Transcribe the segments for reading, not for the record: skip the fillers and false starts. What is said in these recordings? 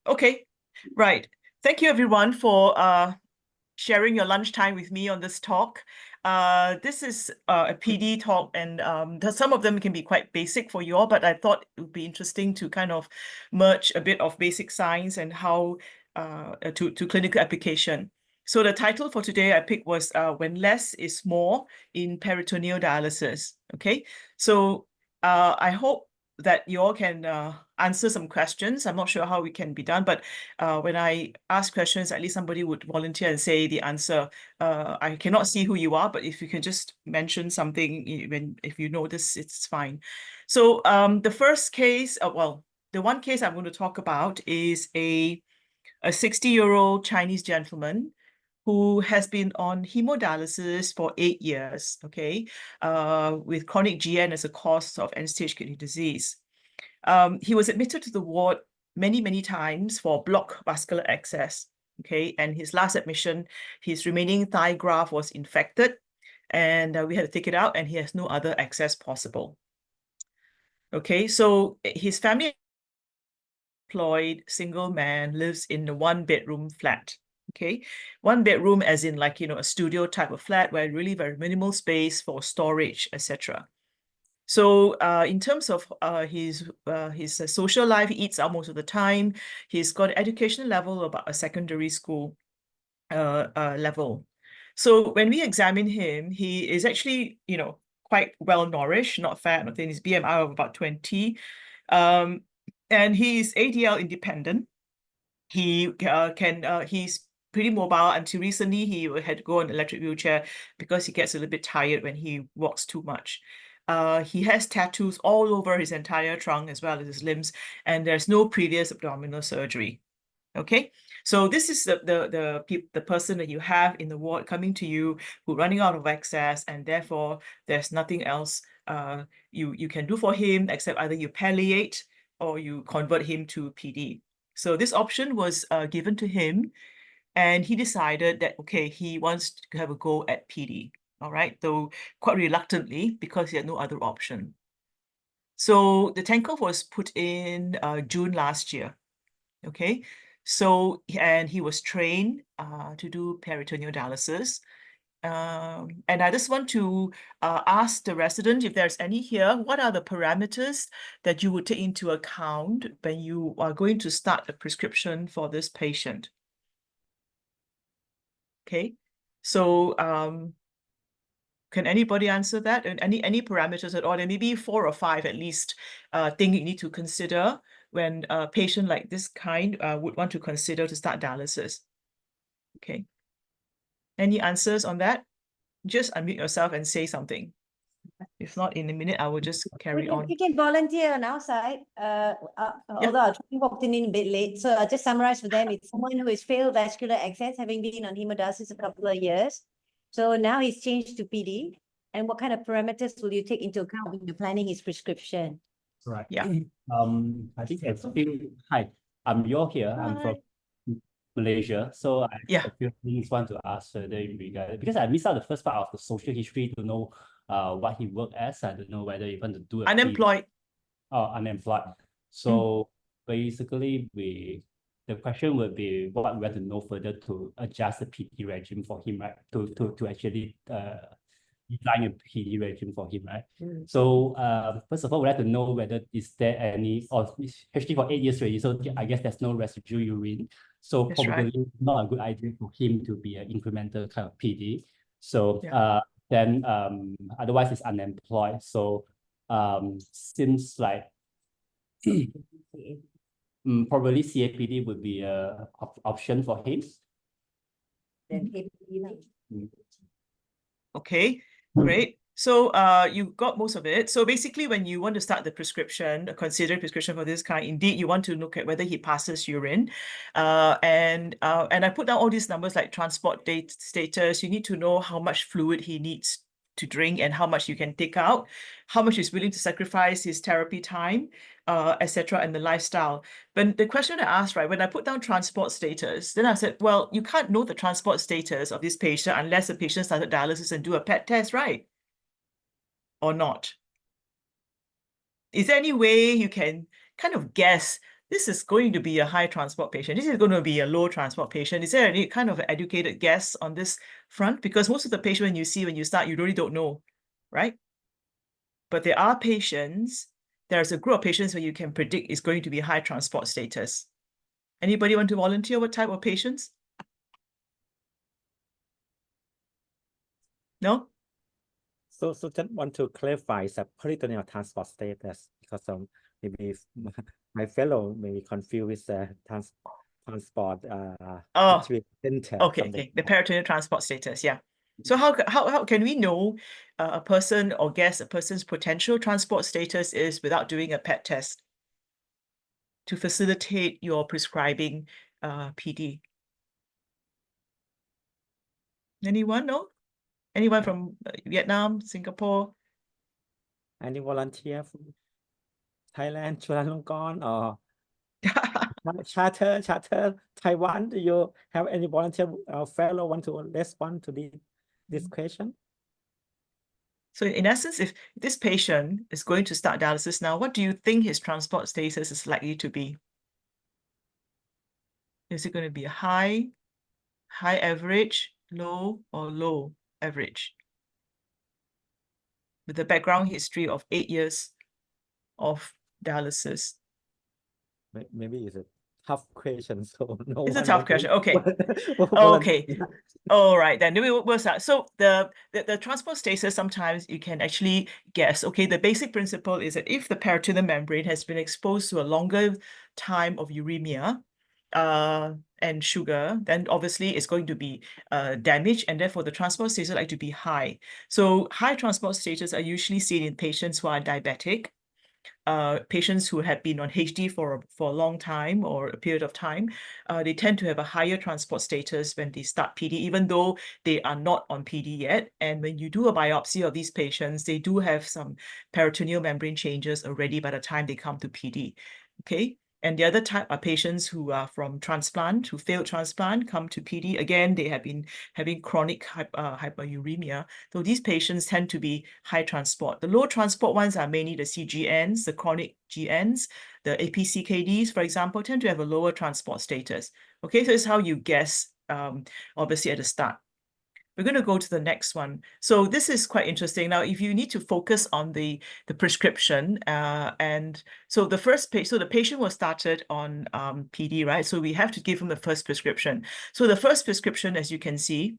Okay, right. Thank you everyone for sharing your lunchtime with me on this talk. This is a PD talk, and some of them can be quite basic for you all, but I thought it would be interesting to kind of merge a bit of basic science and how to clinical application. So the title for today I picked was When Less is More in Peritoneal Dialysis. Okay, so I hope that you all can answer some questions. I'm not sure how it can be done, but when I ask questions, at least somebody would volunteer and say the answer. I cannot see who you are, but if you can just mention something, if you know this, it's fine. So the first case, well, the one case I'm going to talk about is a 60-year-old Chinese gentleman who has been on hemodialysis for 8 years, okay, with chronic GN as a cause of end-stage kidney disease. He was admitted to the ward many times for blocked vascular access, okay, and his last admission, his remaining thigh graft was infected, and we had to take it out, and he has no other access possible. Okay, so his family employed single man lives in a 1-bedroom flat. Okay, 1 bedroom as in like, a studio type of flat where really very minimal space for storage, etc. So in terms of his social life, he eats out most of the time. He's got an education level about a secondary school level. So when we examine him, he is actually, quite well nourished, not fat, not thin. His BMI of about 20. And he's ADL independent. He he's pretty mobile. Until recently, he had to go on an electric wheelchair because he gets a little bit tired when he walks too much. He has tattoos all over his entire trunk as well as his limbs, and there's no previous abdominal surgery. Okay, so this is the person that you have in the ward coming to you who running out of access, and therefore there's nothing else you can do for him except either you palliate or you convert him to PD. So this option was given to him, and he decided that, okay, he wants to have a go at PD, all right, though quite reluctantly because he had no other option. So the TANCOV was put in June last year, okay? So, and he was trained to do peritoneal dialysis. And I just want to ask the resident, if there's any here, what are the parameters that you would take into account when you are going to start a prescription for this patient? Okay, so can anybody answer that? And any parameters at all? There may be 4 or 5 at least things you need to consider when a patient like this kind would want to consider to start dialysis. Okay. Any answers on that? Just unmute yourself and say something. If not, in a minute, I will just carry on. You can volunteer on our side. Although I walked in a bit late, so I'll just summarize for them. It's someone who has failed vascular access, having been on hemodialysis a couple of years. So now he's changed to PD. And what kind of parameters will you take into account when you're planning his prescription? Right. Yeah. I think hi, I'm Yor here. I'm from Malaysia. So I have a few things want to ask regarding, because I missed out the first part of the social history to know what he worked as. I don't know whether you want to do unemployed. Unemployed. So basically the question would be what we want to know further to adjust the PD regime for him, right? To actually design a PD regime for him, right? So first of all, we have to know whether is there any, or actually for 8 years already, so I guess there's no residual urine. So That's probably not a good idea for him to be an incremental kind of PD. So then otherwise it's unemployed. So seems like probably CAPD would be a option for him. Then Okay, great. So you got most of it. So basically, when you want to start the prescription, consider prescription for this kind, indeed, you want to look at whether he passes urine. And I put down all these numbers like transport status. You need to know how much fluid he needs to drink and how much you can take out, how much he's willing to sacrifice his therapy time, etc., and the lifestyle. But the question I asked, right, when I put down transport status, then I said, well, you can't know the transport status of this patient unless the patient started dialysis and do a PET test, right? Or not? Is there any way you can kind of guess this is going to be a high transport patient. This is going to be a low transport patient. Is there any kind of educated guess on this front? Because most of the patients when you see when you start, you really don't know, right? But there are patients, there's a group of patients where you can predict is going to be high transport status. Anybody want to volunteer what type of patients? No? So just want to clarify the peritoneal transport status because maybe my fellow may be confused with the transport Oh, between center. okay, the peritoneal transport status, yeah. So how can we know a person or guess a person's potential transport status is without doing a PET test to facilitate your prescribing PD? Anyone? No? Anyone from Vietnam, Singapore? Any volunteer from Thailand, Chulalongkorn, or Charter, Taiwan? Do you have any volunteer fellow want to respond to this question? So in essence, if this patient is going to start dialysis now, what do you think his transport status is likely to be? Is it going to be a high average, low, or low average? With a background history of 8 years of dialysis. Maybe it's a tough question, so no It's a one tough want question. to Okay. volunteer. Okay. All right, then we'll start. So the transport status, sometimes you can actually guess. Okay, the basic principle is that if the peritoneal membrane has been exposed to a longer time of uremia and sugar, then obviously it's going to be damaged, and therefore the transport status like to be high. So high transport status are usually seen in patients who are diabetic, patients who have been on HD for a long time or a period of time. They tend to have a higher transport status when they start PD, even though they are not on PD yet. And when you do a biopsy of these patients, they do have some peritoneal membrane changes already by the time they come to PD. Okay. And the other type are patients who are from transplant, who failed transplant, come to PD. Again, they have been having chronic hyperuremia. So these patients tend to be high transport. The low transport ones are mainly the CGNs, the chronic GNs, the APCKDs, for example, tend to have a lower transport status. Okay, so it's how you guess, obviously at the start. We're going to go to the next one. So this is quite interesting. Now, if you need to focus on the prescription, and so the first so the patient was started on PD, right? So we have to give him the first prescription. So the first prescription, as you can see,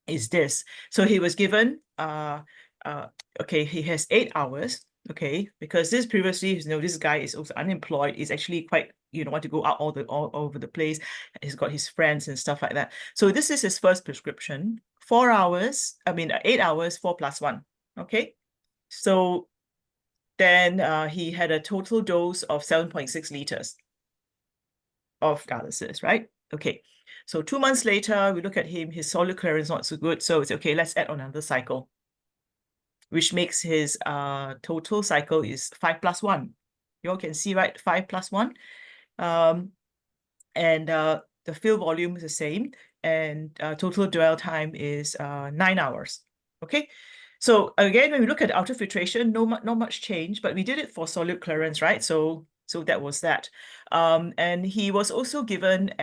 is this. So he was given, okay, he has 8 hours, okay, because this previously, you know, this guy is also unemployed, is actually quite, you know, want to go out all over the place. He's got his friends and stuff like that. So this is his first prescription, 4 hours, 8 hours, 4+1, okay? So then he had a total dose of 7.6 liters of dialysis, right? Okay. So 2 months later, we look at him, his solid clearance not so good. So it's okay, let's add on another cycle, which makes his total cycle is 5+1. You all can see, right? 5+1. And the fill volume is the same. And total dwell time is 9 hours. Okay. So again, when we look at ultrafiltration, not much change, but we did it for solid clearance, right? So that was that. And he was also given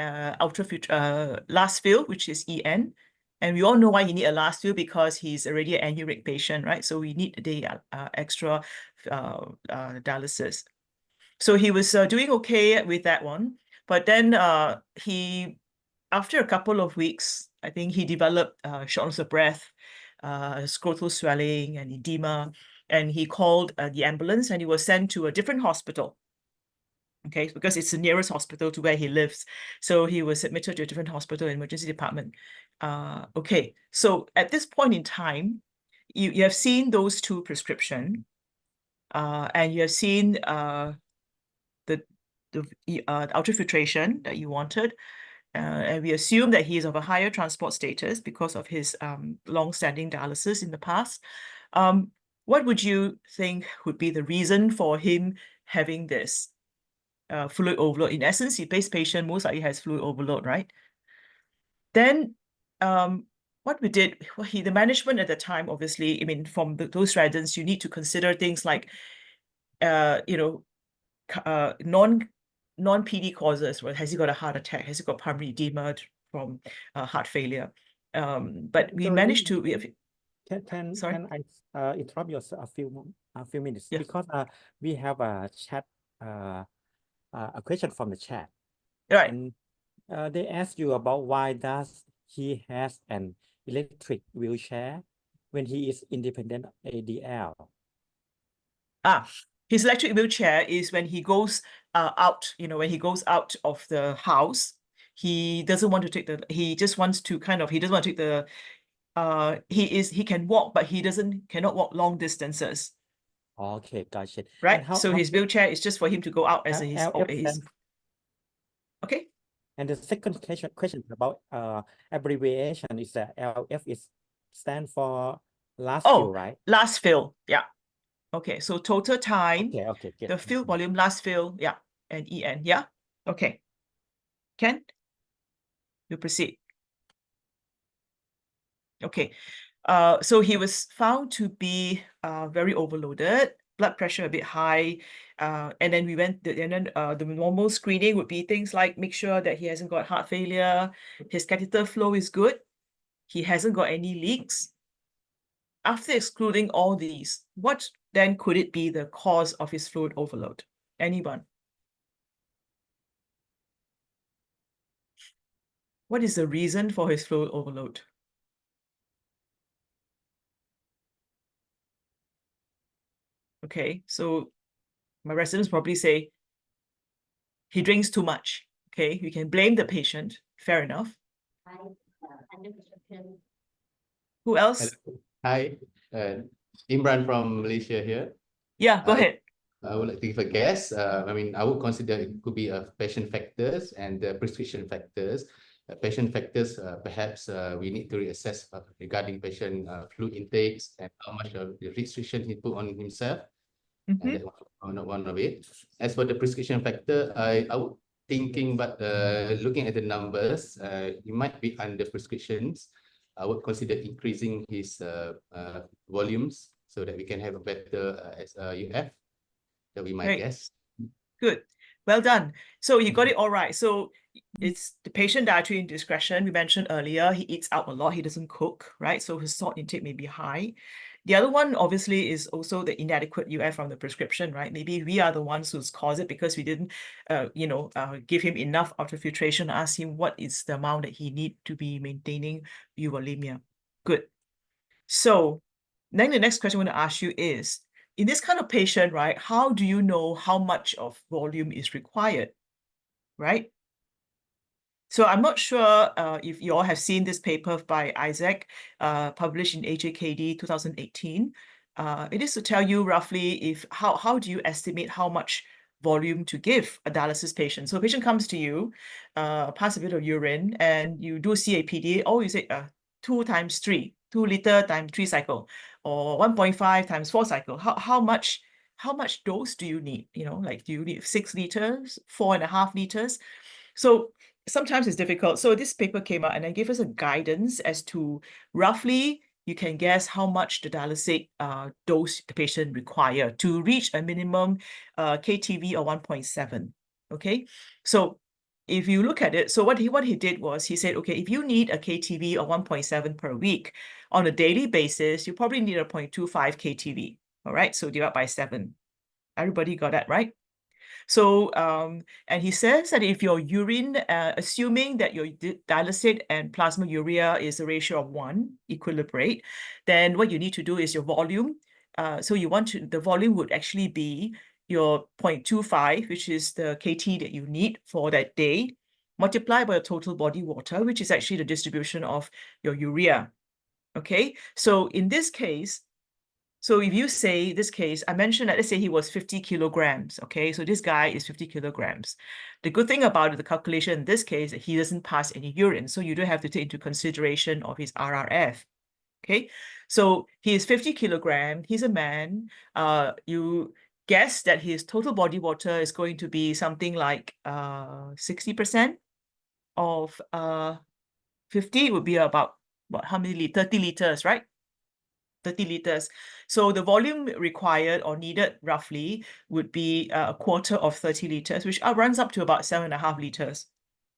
last fill, which is EN. And we all know why you need a last fill, because he's already an anuric patient, right? So we need the extra dialysis. So he was doing okay with that one. But then after a couple of weeks, I think he developed shortness of breath, scrotal swelling and edema, and he called the ambulance, and he was sent to a different hospital. Okay, because it's the nearest hospital to where he lives. So he was admitted to a different hospital, emergency department. Okay, so at this point in time, you have seen those two prescriptions, and you have seen the ultrafiltration that you wanted. And we assume that he is of a higher transport status because of his long-standing dialysis in the past. What would you think would be the reason for him having this fluid overload? In essence, this patient most likely has fluid overload, right? Then what we did, the management at the time, obviously, I mean, from those residents, you need to consider things like, you know, non-PD causes. Well, has he got a heart attack? Has he got pulmonary edema from heart failure? But we managed to. Sorry? Can I interrupt you a few minutes? Yeah. Because we have a chat a question from the chat. Right. And they ask you about why does he has an electric wheelchair when he is independent ADL. His electric wheelchair is when he goes out, when he goes out of the house, he doesn't want to take he just wants to he doesn't want to take he can walk, but he cannot walk long distances. Okay, gotcha. Right. And how His wheelchair is just for him to go out as his okay. And the second question about abbreviation is that LF is stand for last fill, right? Last fill, yeah. Okay, so total time, okay, good. the fill volume, last fill, yeah, and EN, yeah? Okay. Ken, you proceed. Okay, so he was found to be very overloaded, blood pressure a bit high, and then the normal screening would be things like make sure that he hasn't got heart failure, his catheter flow is good, he hasn't got any leaks. After excluding all these, what then could it be the cause of his fluid overload? Anyone? What is the reason for his fluid overload? Okay, so my residents probably say he drinks too much. Okay, you can blame the patient. Fair enough. Who else? Hello. Hi, Imran from Malaysia here. Yeah, go ahead. I would like to give a guess. I mean, I would consider it could be patient factors and prescription factors. Patient factors, perhaps we need to reassess regarding patient fluid intakes and how much of the restriction he put on himself. And that one of it. As for the prescription factor, I would thinking, but looking at the numbers, he might be under prescriptions. I would consider increasing his volumes so that we can have a better UF. That we might guess. Good. Well done. So you got it all right. So it's the patient dietary indiscretion. We mentioned earlier, he eats out a lot. He doesn't cook, right? So his salt intake may be high. The other one, obviously, is also the inadequate UF from the prescription, right? Maybe we are the ones who's caused it because we didn't, give him enough ultrafiltration, ask him what is the amount that he need to be maintaining euvolemia. Good. So then the next question I want to ask you is, in this kind of patient, right, how do you know how much of volume is required, right? So I'm not sure if you all have seen this paper by Isaac, published in AJKD 2018. It is to tell you roughly how do you estimate how much volume to give a dialysis patient. So a patient comes to you, pass a bit of urine, and you do CAPD, you say 2 times 3, 2 liter times 3 cycle, or 1.5 times 4 cycle. How much dose do you need? Like, do you need 6 liters, 4.5 liters? So sometimes it's difficult. So this paper came out and it gave us a guidance as to roughly you can guess how much the dialysate dose the patient require to reach a minimum KTV of 1.7. Okay, so if you look at it, so what he did was he said, okay, if you need a KTV of 1.7 per week on a daily basis, you probably need a 0.25 KTV. All right, so divide by 7. Everybody got that, right? So, and he says that if your urine, assuming that your dialysate and plasma urea is a ratio of 1, equilibrate, then what you need to do is your volume. So the volume would actually be your 0.25, which is the KT that you need for that day, multiplied by your total body water, which is actually the distribution of your urea. Okay, so in this case, so if you say this case, I mentioned that let's say he was 50 kilograms, okay? So this guy is 50 kilograms. The good thing about the calculation in this case, he doesn't pass any urine. So you don't have to take into consideration of his RRF, okay? So he is 50 kilograms, he's a man. You guess that his total body water is going to be something like 60% of 50 would be about, what, how many liters? 30 liters, right? 30 liters. So the volume required or needed roughly would be a quarter of 30 liters, which runs up to about 7.5 liters,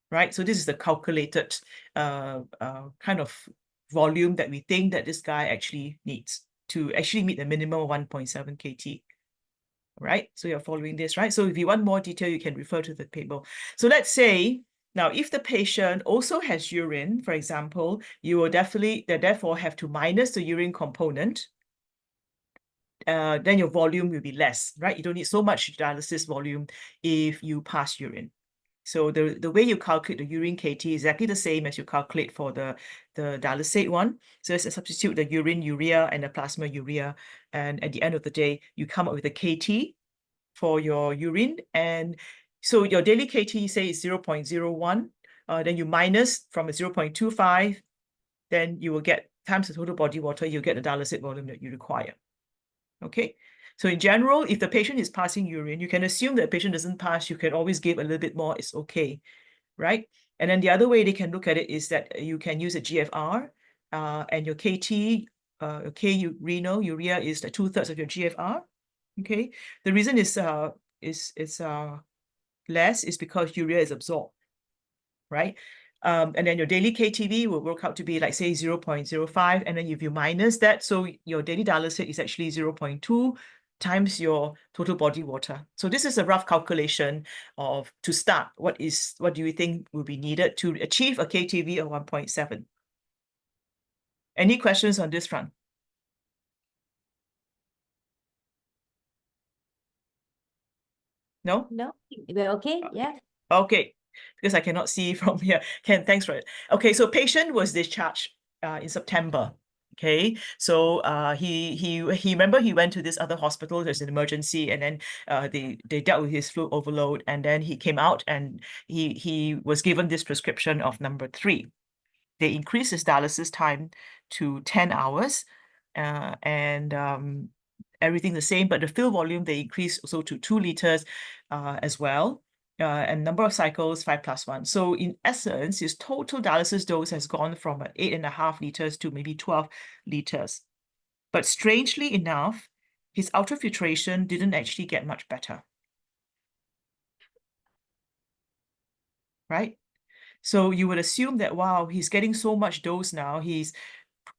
right? So this is the calculated kind of volume that we think that this guy actually needs to actually meet the minimum of 1.7 kT. Right? So you're following this, right? So if you want more detail, you can refer to the table. So let's say, now, if the patient also has urine, for example, you will therefore have to minus the urine component. Then your volume will be less, right? You don't need so much dialysis volume if you pass urine. So the way you calculate the urine KT is exactly the same as you calculate for the dialysate one. So it's a substitute the urine urea and the plasma urea. And at the end of the day, you come up with a KT for your urine. And so your daily KT, say, is 0.01. Then you minus from a 0.25. Then you will get times the total body water, you'll get the dialysate volume that you require. Okay. So in general, if the patient is passing urine, you can assume that the patient doesn't pass, you can always give a little bit more, it's okay, right? And then the other way they can look at it is that you can use a GFR and your KT, renal urea is the 2/3 of your GFR. Okay. The reason is less is because urea is absorbed, right? And then your daily KTV will work out to be like, say, 0.05. And then if you minus that, so your daily dialysate is actually 0.2 times your total body water. So this is a rough calculation of, to start, what do you think will be needed to achieve a KTV of 1.7? Any questions on this front? No? No, we're okay. Yeah. Okay, because I cannot see from here. Ken, thanks for it. Okay, so patient was discharged in September. Okay, so he remember he went to this other hospital. There's an emergency, and then they dealt with his fluid overload, and then he came out and he was given this prescription of number 3. They increased his dialysis time to 10 hours, and everything the same, but the fill volume they increased also to 2 liters as well. And number of cycles 5+1. So in essence, his total dialysis dose has gone from 8.5 liters to maybe 12 liters. But strangely enough, his ultrafiltration didn't actually get much better. Right? So you would assume that, wow, he's getting so much dose now,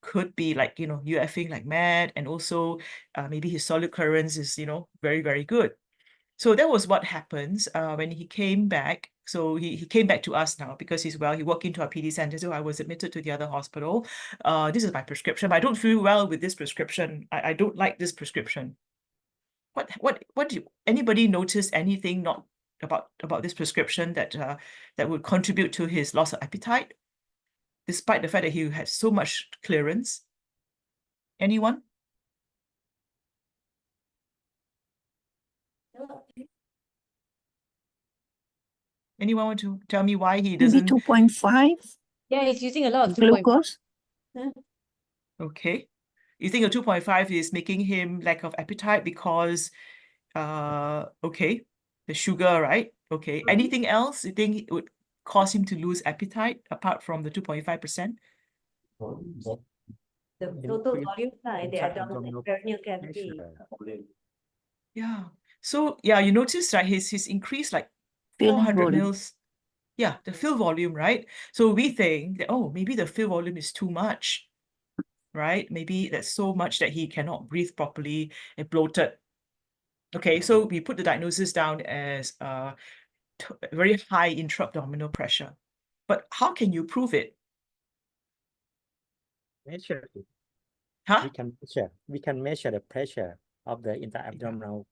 could be like, UFing like mad, and also maybe his solid clearance is, very, very good. So that was what happens when he came back. So he came back to us now because he's well. He walked into our PD center. So I was admitted to the other hospital. This is my prescription, but I don't feel well with this prescription. I don't like this prescription. What do anybody notice anything not about this prescription that would contribute to his loss of appetite, despite the fact that he had so much clearance? Anyone? Anyone want to tell me why he doesn't? Maybe 2.5 Yeah, he's using a lot of 2.5. glucose. Okay. You think a 2.5 is making him lack of appetite because, okay, the sugar, right? Okay. Anything else you think it would cause him to lose appetite apart from the 2.5%? The total volume in the abdominal peritoneal cavity. Yeah. So yeah, you notice, right? His increase like Fill 400 volume. mils. Yeah, the fill volume, right? So we think that, oh, maybe the fill volume is too much, right? Maybe that's so much that he cannot breathe properly and bloated. Okay, so we put the diagnosis down as very high intra-abdominal pressure. But how can you prove it? Measure it. Huh? We can measure the pressure of the intra-abdominal.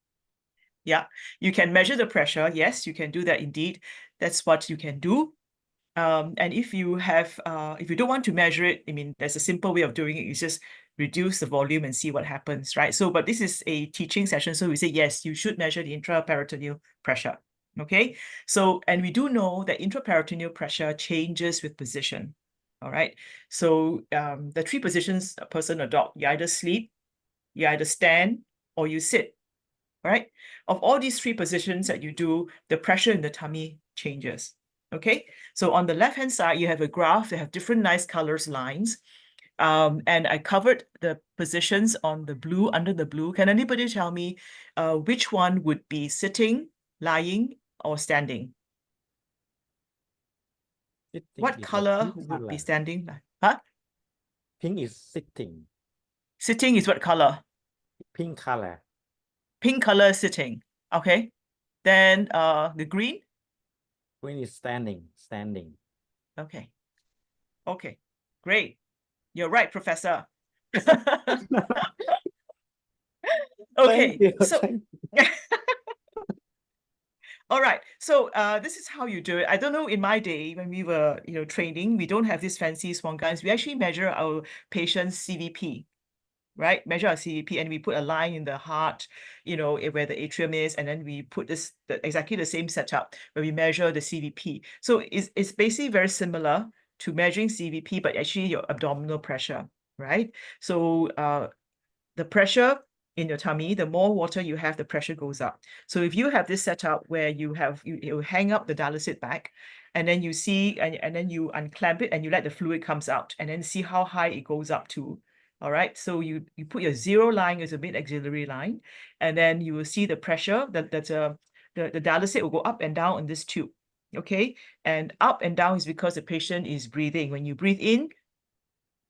Yeah, you can measure the pressure. Yes, you can do that indeed. That's what you can do. And if you don't want to measure it, I mean, there's a simple way of doing it. You just reduce the volume and see what happens, right? So, but this is a teaching session. So we say, yes, you should measure the intraperitoneal pressure. Okay. So, and we do know that intraperitoneal pressure changes with position. All right. So the 3 positions a person adopt, you either sleep, you either stand, or you sit. Right? Of all these 3 positions that you do, the pressure in the tummy changes. Okay, so on the left-hand side, you have a graph that have different nice colors lines. And I covered the positions on the blue, under the blue. Can anybody tell me which one would be sitting, lying, or standing? What color would be standing? Huh? Pink is sitting. Sitting is what color? Pink color. Pink color sitting. Okay. Then the green? Green is standing. Standing. Okay. Okay. Great. You're right, Professor. Okay. Thank you. So all right. So this is how you do it. I don't know, in my day when we were, training, we don't have these fancy swan guns. We actually measure our patient's CVP, right? Measure our CVP, and we put a line in the heart, where the atrium is, and then we put exactly the same setup where we measure the CVP. So it's basically very similar to measuring CVP, but actually your abdominal pressure, right? So the pressure in your tummy, the more water you have, the pressure goes up. So if you have this setup where you hang up the dialysate back, and then you see, and then you unclamp it and you let the fluid comes out, and then see how high it goes up to. All right, so you put your 0 line as a mid-axillary line, and then you will see the pressure the dialysate will go up and down on this tube. Okay, and up and down is because the patient is breathing. When you breathe in,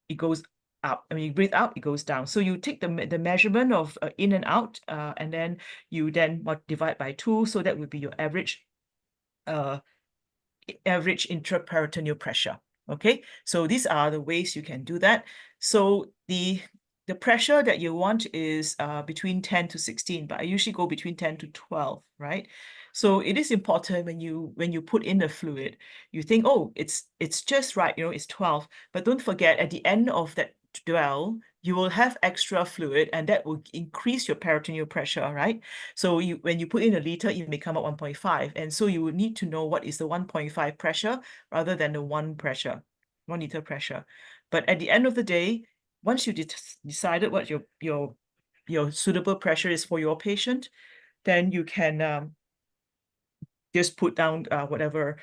it goes up. And when you breathe out, it goes down. So you take the measurement of in and out, and then you divide by 2. So that would be your average intraperitoneal pressure. Okay, so these are the ways you can do that. So the pressure that you want is between 10 to 16, but I usually go between 10 to 12, right? So it is important when you put in the fluid, you think, oh, it's just right, it's 12. But don't forget, at the end of that 12, you will have extra fluid, and that will increase your peritoneal pressure, right? So when you put in a liter, it may come up 1.5. And so you would need to know what is the 1.5 pressure rather than the 1 liter pressure. But at the end of the day, once you decided what your suitable pressure is for your patient, then you can just put down whatever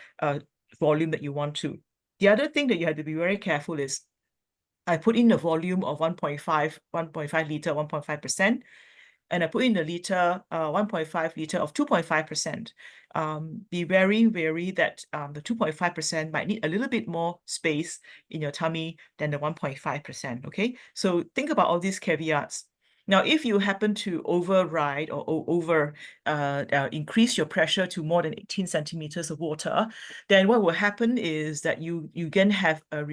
volume that you want to. The other thing that you have to be very careful is, I put in a volume of 1.5 liter, 1.5%, and I put in a liter, 1.5 liter of 2.5%. Be very wary that the 2.5% might need a little bit more space in your tummy than the 1.5%, okay? So think about all these caveats. Now, if you happen to override or increase your pressure to more than 18 centimeters of water, then what will happen is that you can have a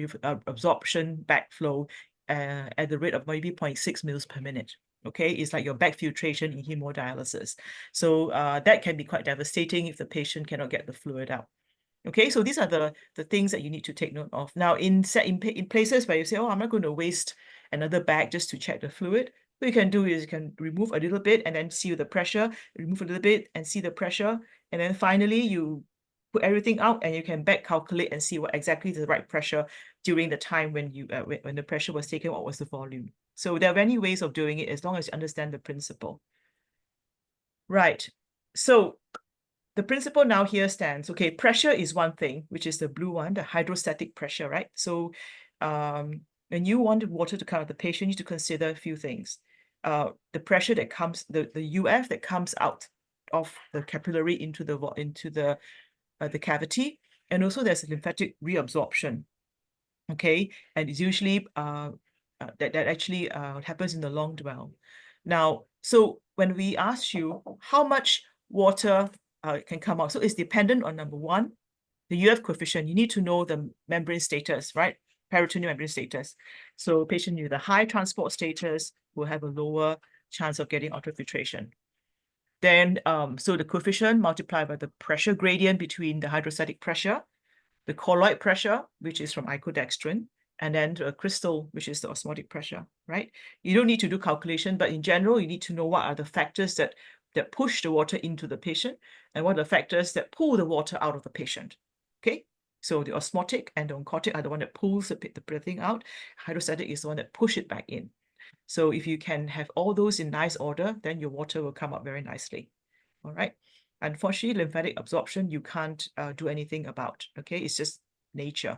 absorption backflow at the rate of maybe 0.6 mils per minute. Okay, it's like your back filtration in hemodialysis. So that can be quite devastating if the patient cannot get the fluid out. Okay, so these are the things that you need to take note of. Now, in places where you say, oh, I'm not going to waste another bag just to check the fluid, what you can do is you can remove a little bit and then see the pressure, remove a little bit and see the pressure, and then finally you put everything out and you can back calculate and see what exactly is the right pressure during the time when the pressure was taken, what was the volume. So there are many ways of doing it as long as you understand the principle. Right. So the principle now here stands. Okay, pressure is one thing, which is the blue one, the hydrostatic pressure, right? So when you want water to come out of the patient, you need to consider a few things. The pressure that comes, the UF that comes out of the capillary into the cavity, and also there's a lymphatic reabsorption. Okay, and it's usually that actually happens in the long dwell. Now, so when we ask you how much water can come out, so it's dependent on, number one, the UF coefficient. You need to know the membrane status, right? Peritoneal membrane status. So patient with a high transport status will have a lower chance of getting ultrafiltration. Then, so the coefficient multiplied by the pressure gradient between the hydrostatic pressure, the colloid pressure, which is from icodextrin, and then the crystal, which is the osmotic pressure, right? You don't need to do calculation, but in general, you need to know what are the factors that push the water into the patient and what are the factors that pull the water out of the patient, okay? So the osmotic and the oncotic are the one that pulls the breathing out. Hydrostatic is the one that pushes it back in. So if you can have all those in nice order, then your water will come up very nicely, all right? Unfortunately, lymphatic absorption, you can't do anything about, okay? It's just nature.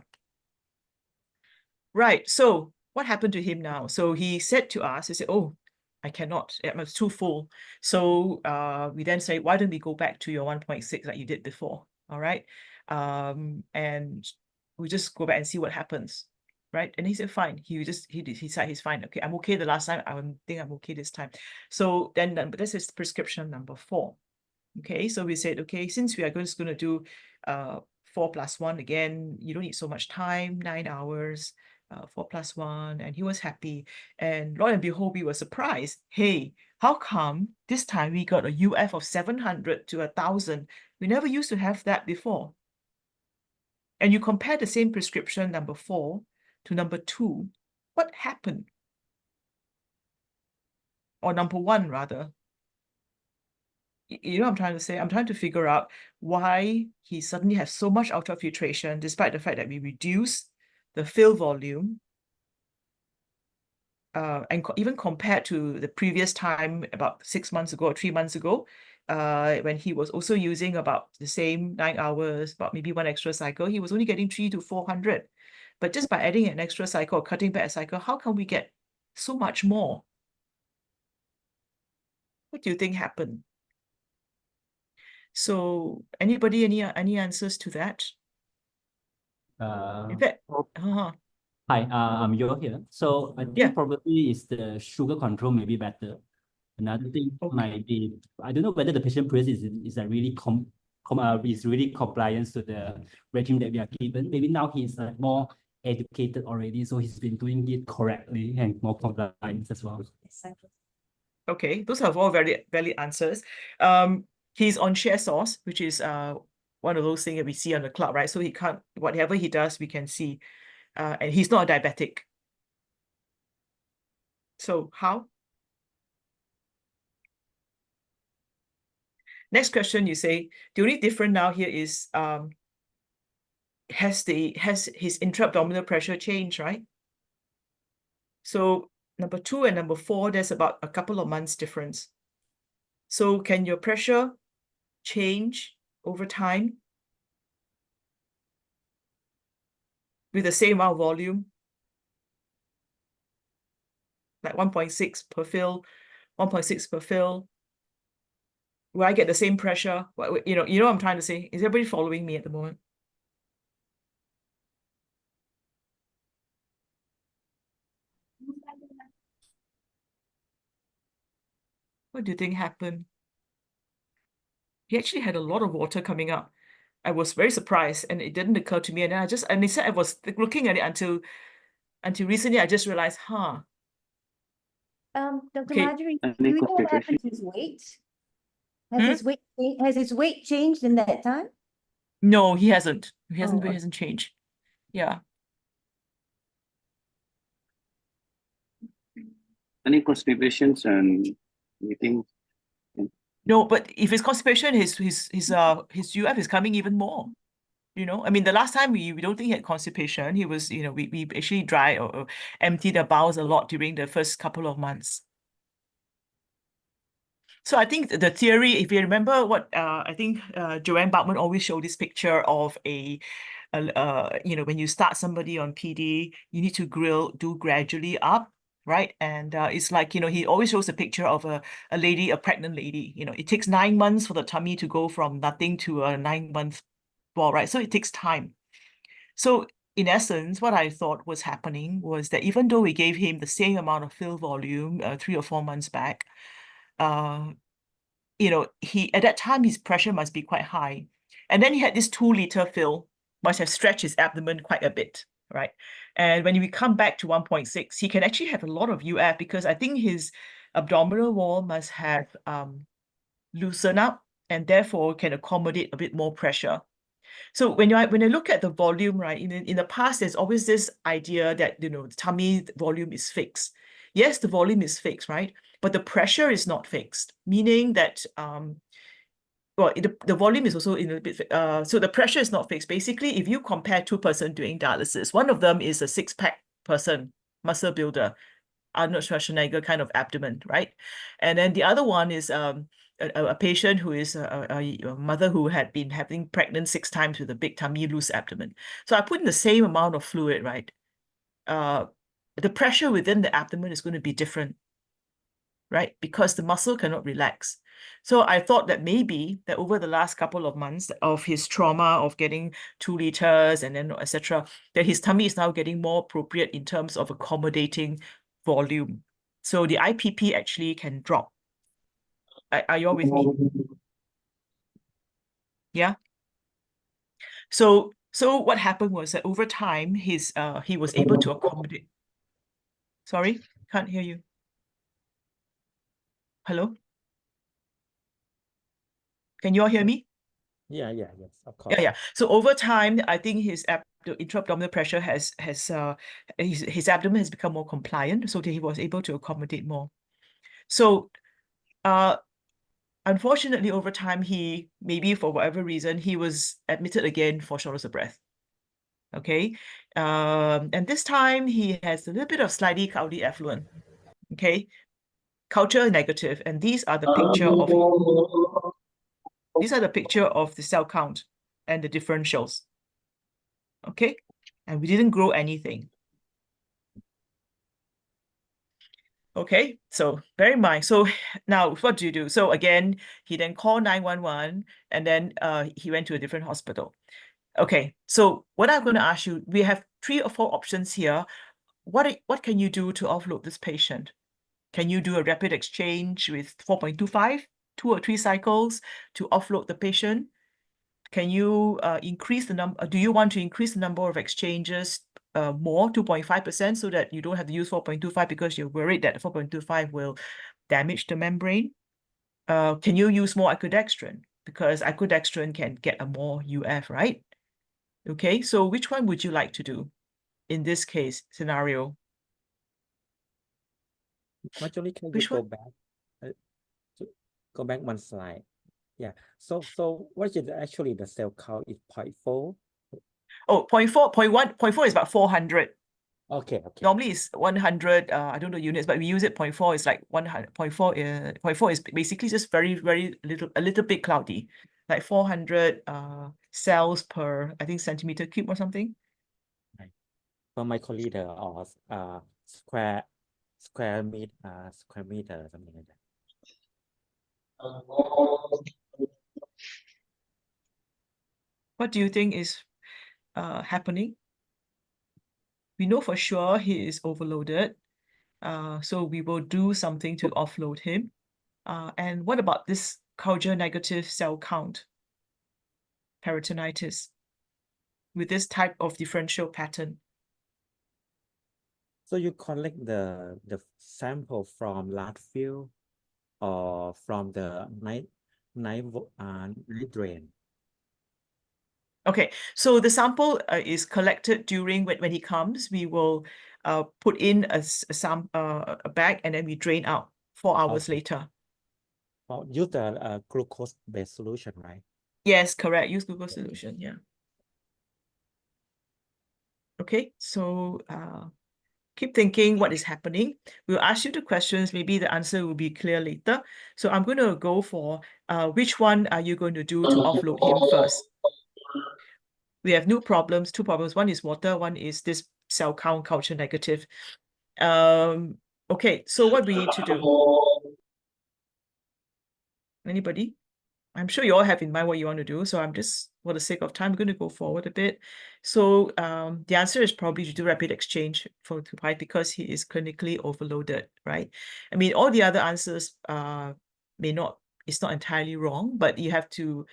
Right, so what happened to him now? So he said to us, he said, oh, I cannot, it's too full. So we then say, why don't we go back to your 1.6 like you did before? All right. And we just go back and see what happens. Right. And he said, fine. He said he's fine. Okay, I'm okay the last time. I think I'm okay this time. So then, but this is prescription number 4. Okay, so we said, okay, since we are just going to do 4 + 1 again, you don't need so much time, 9 hours, 4 + 1, and he was happy. And lo and behold, we were surprised. Hey, how come this time we got a UF of 700 to 1,000? We never used to have that before. And you compare the same prescription number 4 to number 2, what happened? Or number 1 rather. You know what I'm trying to say? I'm trying to figure out why he suddenly has so much ultrafiltration, despite the fact that we reduce the fill volume. And even compared to the previous time, about 6 months ago or 3 months ago, when he was also using about the same 9 hours, about maybe 1 extra cycle, he was only getting 300 to 400. But just by adding an extra cycle or cutting back a cycle, how can we get so much more? What do you think happened? So anybody, any answers to that? In fact, Hi, I'm Yo here. So I think probably is the sugar control may be better. Another thing might be, I don't know whether the patient is really is really compliant to the regime that we are given. Maybe now he's more educated already, so he's been doing it correctly and more compliant as well. Okay, those are all very valid answers. He's on share source, which is one of those things that we see on the cloud, right? So he can't, whatever he does, we can see. And he's not a diabetic. So how? Next question, you say, the only difference now here is has his intra-abdominal pressure changed, right? So number 2 and number 4, there's about a couple of months difference. So can your pressure change over time with the same amount of volume? Like 1.6 per fill, 1.6 per fill. Will I get the same pressure? You know what I'm trying to say? Is everybody following me at the moment? What do you think happened? He actually had a lot of water coming up. I was very surprised, and it didn't occur to me. And then they said I was looking at it until recently. I just realized, Dr. Marjorie, do you know what happened to his weight? Has his weight changed in that time? No, he hasn't. He hasn't changed. Yeah. Any constipations and anything? No, but if it's constipation, his UF is coming even more. You know, I mean, the last time we don't think he had constipation. He was, we actually dry or empty the bowels a lot during the first couple of months. So I think the theory, if you remember what I think Joanne Bachman always showed this picture of when you start somebody on PD, you need to do gradually up, right? And it's like, he always shows a picture of a pregnant lady. It takes 9 months for the tummy to go from nothing to a 9-month ball, right? So it takes time. So in essence, what I thought was happening was that even though we gave him the same amount of fill volume 3 or 4 months back, he at that time his pressure must be quite high, and then he had this 2-liter fill, must have stretched his abdomen quite a bit, right? And when we come back to 1.6, he can actually have a lot of UF because I think his abdominal wall must have loosened up and therefore can accommodate a bit more pressure. So when I look at the volume, right, in the past, there's always this idea that the tummy volume is fixed. Yes, the volume is fixed, right? But the pressure is not fixed, meaning that the volume is also in a bit. So the pressure is not fixed. Basically, if you compare 2 persons doing dialysis, one of them is a 6-pack person, muscle builder, Arnold Schwarzenegger kind of abdomen, right? And then the other one is a patient who is a mother who had been having pregnant 6 times with a big tummy, loose abdomen. So I put in the same amount of fluid, right? the pressure within the abdomen is going to be different, right? Because the muscle cannot relax. So I thought that maybe that over the last couple of months of his trauma of getting 2 liters and then etc., that his tummy is now getting more appropriate in terms of accommodating volume. So the IPP actually can drop. Are you all with me? Yeah. So what happened was that over time, he was able to accommodate. Sorry, can't hear you. Hello? Can you all hear me? Yeah, yes, of course. Yeah. So over time, I think his intra-abdominal pressure his abdomen has become more compliant, so that he was able to accommodate more. So unfortunately, over time, he maybe for whatever reason, he was admitted again for shortness of breath. Okay. And this time he has a little bit of slightly cloudy effluent. Okay. Culture negative, and these are the picture of the cell count and the differentials. Okay, and we didn't grow anything. Okay, so bear in mind. So now what do you do? So again, he then called 911 and then he went to a different hospital. Okay, so what I'm going to ask you, we have 3 or 4 options here. What can you do to offload this patient? Can you do a rapid exchange with 4.25, 2 or 3 cycles to offload the patient? Can you increase the number? Do you want to increase the number of exchanges more, 2.5%, so that you don't have to use 4.25 because you're worried that 4.25 will damage the membrane? Can you use more icodextrin? Because icodextrin can get a more UF, right? Okay, so which one would you like to do in this case scenario? Actually, can you Which go one? back? Go back one slide. Yeah. So what is actually the cell count is 0.4? Oh, 0.4, 0.1, 0.4 is about 400. Okay. Normally it's 100, I don't know units, but we use it 0.4 is like 100, 0.4 is basically just very, very little, a little bit cloudy, like 400 cells per, I think, centimeter cube or something. Right. Per microliter or square meter, something like that. What do you think is happening? We know for sure he is overloaded. So we will do something to offload him. And what about this culture negative cell count, peritonitis, with this type of differential pattern? So you collect the sample from last field or from the night drain? Okay, so the sample is collected during when he comes. We will put in a bag and then we drain out 4 hours later. Well, use the glucose-based solution, right? Yes, correct. Use glucose solution. Yeah. Okay, so keep thinking what is happening. We'll ask you the questions. Maybe the answer will be clear later. So I'm going to go for which one are you going to do to offload him first? We have 2 problems. One is water, one is this cell count culture negative. Okay, so what we need to do? Anybody? I'm sure you all have in mind what you want to do. So I'm just, for the sake of time, I'm going to go forward a bit. So the answer is probably to do rapid exchange for Tupai because he is clinically overloaded, right? I mean, all the other answers it's not entirely wrong, but you have to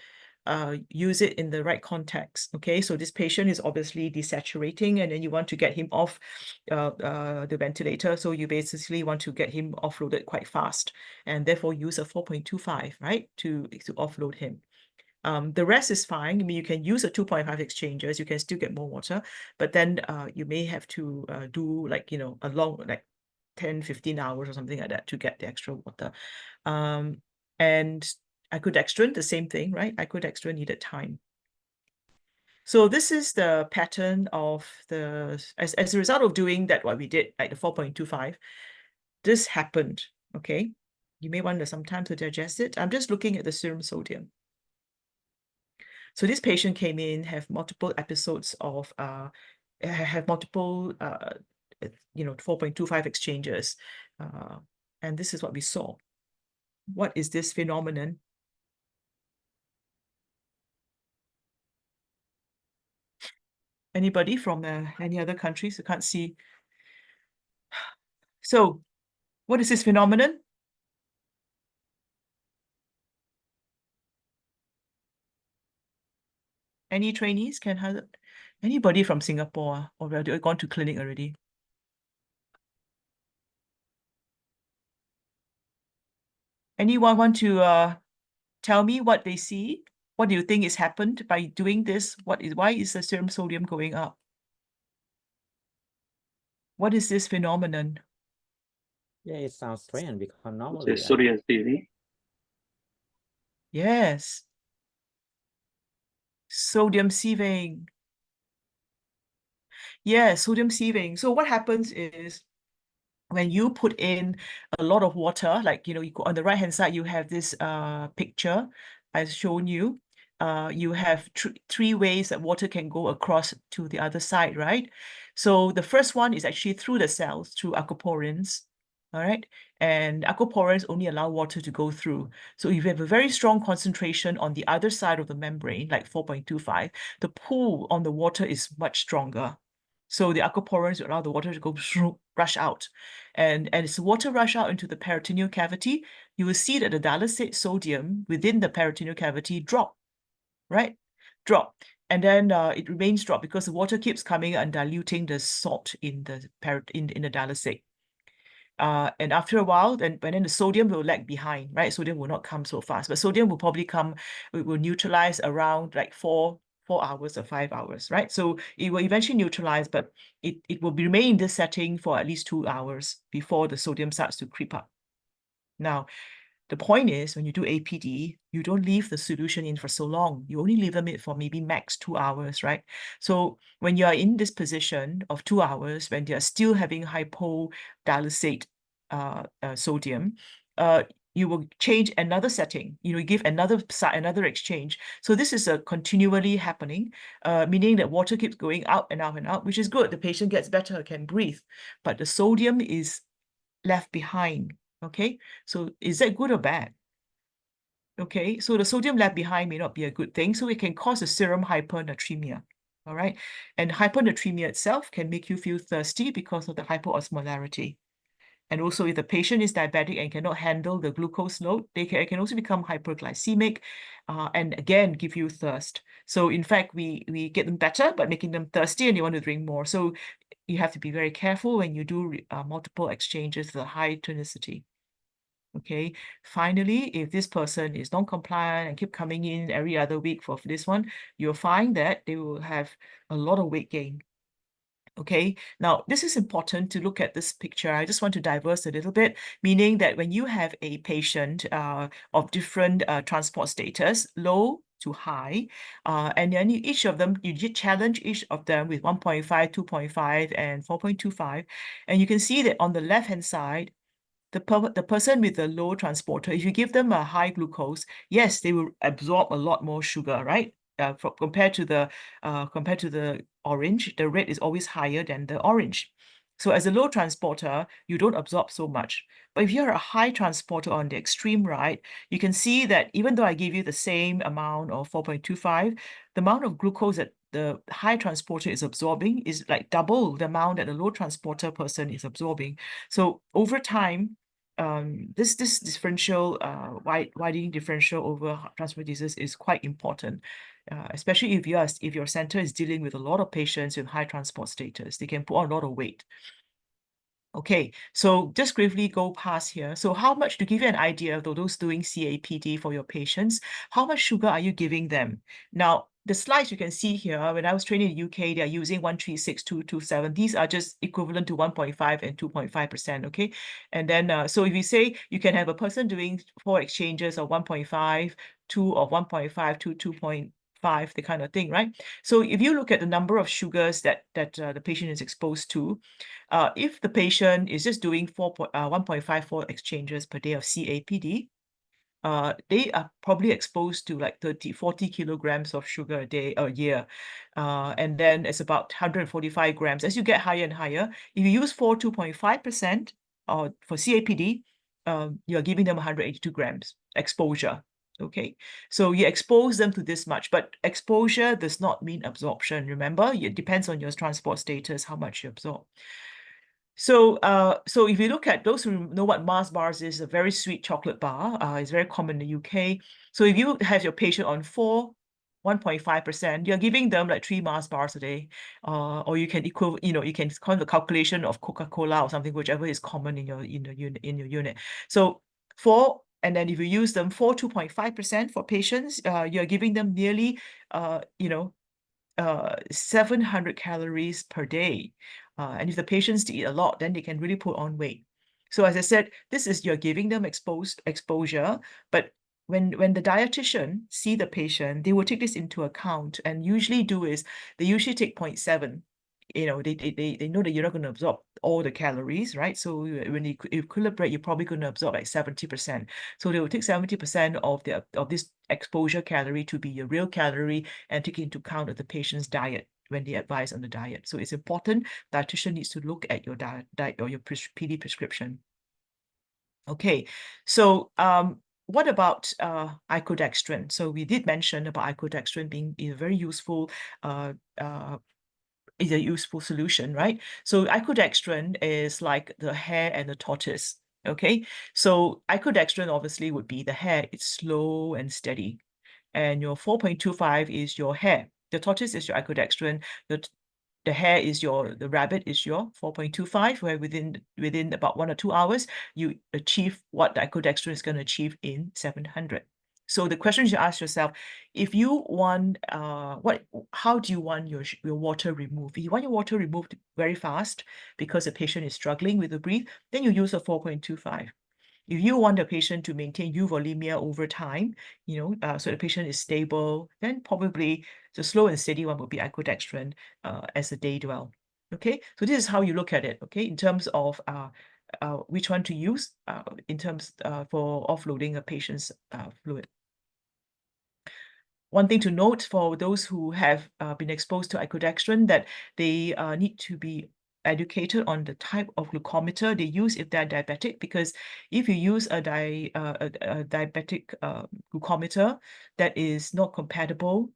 use it in the right context. Okay, so this patient is obviously desaturating and then you want to get him off the ventilator, so you basically want to get him offloaded quite fast and therefore use a 4.25, right, to offload him. The rest is fine. I mean, you can use a 2.5 exchanges, you can still get more water, but then you may have to do like, a long, like 10-15 hours or something like that to get the extra water. And icodextrin, the same thing, right? Icodextrin needed time. So this is the pattern of as a result of doing that, what we did, like the 4.25, this happened, okay? You may want some time to digest it. I'm just looking at the serum sodium. So this patient came in, have multiple episodes of, have multiple 4.25 exchanges. And this is what we saw. What is this phenomenon? Anybody from any other countries? I can't see. So what is this phenomenon? Any trainees can have anybody from Singapore, or have you gone to clinic already? Anyone want to tell me what they see? What do you think has happened by doing this? Why is the serum sodium going up? What is this phenomenon? Yeah, it sounds strange because It's normally a psoriasis disease. Yes. Sodium sieving. Yeah, sodium sieving. So what happens is when you put in a lot of water, like, you go on the right-hand side, you have this picture I've shown you. You have three ways that water can go across to the other side, right? So the first one is actually through the cells, through aquaporins, all right? And aquaporins only allow water to go through. So if you have a very strong concentration on the other side of the membrane, like 4.25, the pull on the water is much stronger. So the aquaporins allow the water to go rush out. And as water rush out into the peritoneal cavity, you will see that the dialysate sodium within the peritoneal cavity drop, right? Drop. And then it remains drop because the water keeps coming and diluting the salt in the in the dialysate. And after a while, then the sodium will lag behind, right? Sodium will not come so fast, but sodium will probably come, it will neutralize around like 4 hours or 5 hours, right? So it will eventually neutralize, but it will remain in this setting for at least 2 hours before the sodium starts to creep up. Now, the point is, when you do APD, you don't leave the solution in for so long. You only leave them in for maybe max 2 hours, right? So when you're in this position of 2 hours, when they're still having hypodialysate sodium, you will change another setting. You give another exchange. So this is continually happening, meaning that water keeps going out and out and out, which is good. The patient gets better, can breathe, but the sodium is left behind. Okay, so is that good or bad? Okay, so the sodium left behind may not be a good thing, so it can cause a serum hypernatremia. All right, and hypernatremia itself can make you feel thirsty because of the hypoosmolarity. And also, if the patient is diabetic and cannot handle the glucose load, they can also become hyperglycemic, and again give you thirst. So in fact, we get them better, but making them thirsty and they want to drink more. So you have to be very careful when you do multiple exchanges with a high tonicity. Okay, finally, if this person is non-compliant and keep coming in every other week for this one, you'll find that they will have a lot of weight gain. Okay, now this is important to look at this picture. I just want to diverse a little bit, meaning that when you have a patient of different transport status, low to high, and then each of them, you challenge each of them with 1.5, 2.5, and 4.25. And you can see that on the left-hand side, the person with the low transporter, if you give them a high glucose, yes, they will absorb a lot more sugar, right? Compared to the orange, the red is always higher than the orange. So as a low transporter, you don't absorb so much. But if you're a high transporter on the extreme right, you can see that even though I give you the same amount of 4.25, the amount of glucose that the high transporter is absorbing is like double the amount that the low transporter person is absorbing. So over time, this differential, widening differential over transport disease is quite important, especially if your center is dealing with a lot of patients with high transport status. They can put on a lot of weight. Okay, so just briefly go past here. So how much, to give you an idea of those doing CAPD for your patients, how much sugar are you giving them? Now, the slides you can see here, when I was training in the UK, they are using 136,227. These are just equivalent to 1.5 and 2.5%, okay? And then, so if you say you can have a person doing 4 exchanges of 1.5, 2 of 1.5 to 2.5, the kind of thing, right? So if you look at the number of sugars that the patient is exposed to, if the patient is just doing 1.54 exchanges per day of CAPD, they are probably exposed to like 40 kilograms of sugar a year. And then it's about 145 grams. As you get higher and higher, if you use 2.5% or for CAPD, you're giving them 182 grams exposure. Okay, so you expose them to this much, but exposure does not mean absorption. Remember, it depends on your transport status, how much you absorb. So, so if you look at those who know what Mars bars is, a very sweet chocolate bar, it's very common in the UK. So if you have your patient on 1.5%, you're giving them like 3 Mars bars a day, or you can you can call the calculation of Coca-Cola or something, whichever is common in your unit. So 4, and then if you use them for 2.5% for patients, you're giving them nearly 700 calories per day. And if the patients eat a lot, then they can really put on weight. So as I said, this is you're giving them exposure, but when the dietitian see the patient, they will take this into account, and usually they usually take 0.7. They know that you're not going to absorb all the calories, right? So when you equilibrate, you're probably going to absorb like 70%. So they will take 70% of this exposure calorie to be your real calorie and take into account of the patient's diet when they advise on the diet. So it's important. Dietitian needs to look at your diet or your PD prescription. Okay, so what about icodextrin? So we did mention about icodextrin being a very useful is a useful solution, right? So icodextrin is like the hare and the tortoise. Okay, so icodextrin obviously would be the hare. It's slow and steady, and your 4.25 is your hare. The tortoise is your icodextrin. The hare is the rabbit is your 4.25, where within about 1 or 2 hours you achieve what the icodextrin is going to achieve in 700. So the question you ask yourself, if you want, how do you want your water removed? If you want your water removed very fast because the patient is struggling with the breathe, then you use a 4.25. If you want the patient to maintain euvolemia over time, so the patient is stable, then probably the slow and steady one would be icodextrin as the day dwell. Okay, so this is how you look at it. Okay, in terms of which one to use in terms for offloading a patient's fluid. One thing to note for those who have been exposed to icodextrin, that they need to be educated on the type of glucometer they use if they're diabetic, because if you use a diabetic glucometer that is not compatible,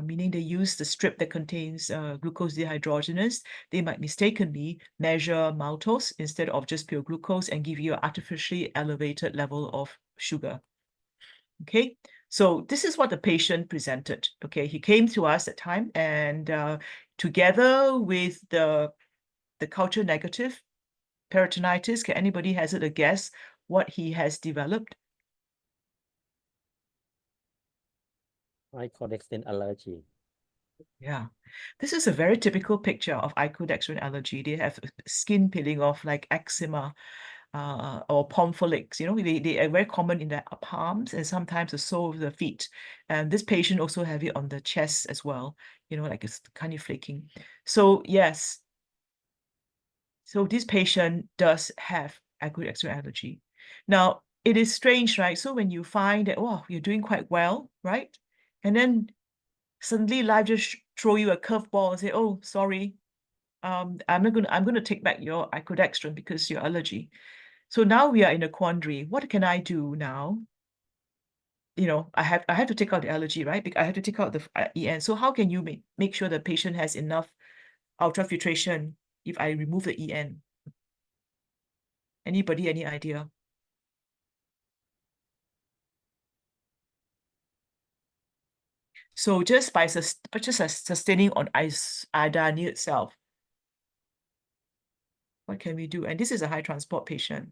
meaning they use the strip that contains glucose dehydrogenase, they might mistakenly measure maltose instead of just pure glucose and give you an artificially elevated level of sugar. Okay, so this is what the patient presented. Okay, he came to us at time, and together with the culture negative peritonitis, can anybody hazard a guess what he has developed? Icodextrin allergy. Yeah, this is a very typical picture of icodextrin allergy. They have skin peeling off like eczema. Or pompholyx, they are very common in the palms and sometimes the sole of the feet. And this patient also have it on the chest as well, like it's kind of flaking. So yes, so this patient does have icodextrin allergy. Now, it is strange, right? So when you find that, wow, you're doing quite well, right? And then suddenly life just throw you a curveball and say, oh, sorry, I'm going to take back your icodextrin because your allergy. So now we are in a quandary. What can I do now? I have to take out the allergy, right? Because I have to take out the EN. So how can you make sure the patient has enough ultrafiltration if I remove the EN? Anybody, any idea? So just by sustaining on iodine itself, what can we do? And this is a high transport patient.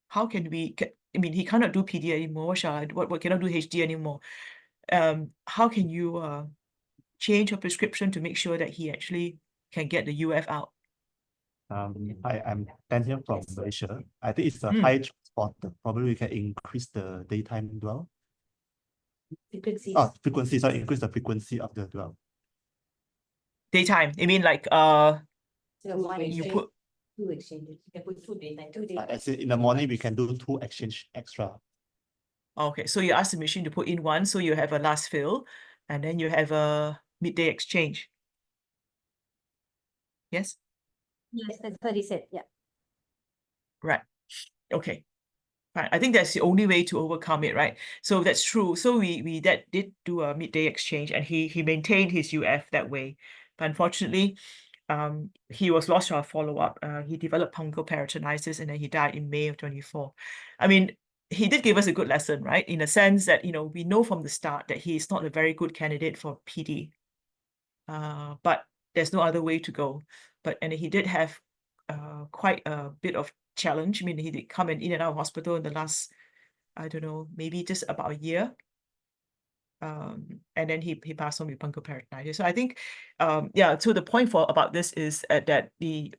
How can we? I mean, he cannot do PD anymore. What cannot do HD anymore? How can you change your prescription to make sure that he actually can get the UF out? Hi, I'm Daniel from Malaysia. I think it's a high transport. Probably we can increase the daytime dwell. Frequency. Sorry, increase the frequency of the dwell. Daytime. I mean, like you put 2 exchanges. You can put 2 daytime, 2 days. As in the morning, we can do 2 exchange extra. Okay, so you ask the machine to put in one, so you have a last fill, and then you have a midday exchange. Yes? Yes, that's what he said. Yeah. Right. Okay. Right. I think that's the only way to overcome it, right? So that's true. So we did do a midday exchange, and he maintained his UF that way. But unfortunately, he was lost to our follow-up. He developed punctal peritonitis, and then he died in May of 24. I mean, he did give us a good lesson, right? In a sense that, we know from the start that he is not a very good candidate for PD. But there's no other way to go. And he did have quite a bit of challenge. I mean, he did come in and out of hospital in the last, I don't know, maybe just about a year. And then he passed on with punctal peritonitis. So I think, yeah, so the point about this is that the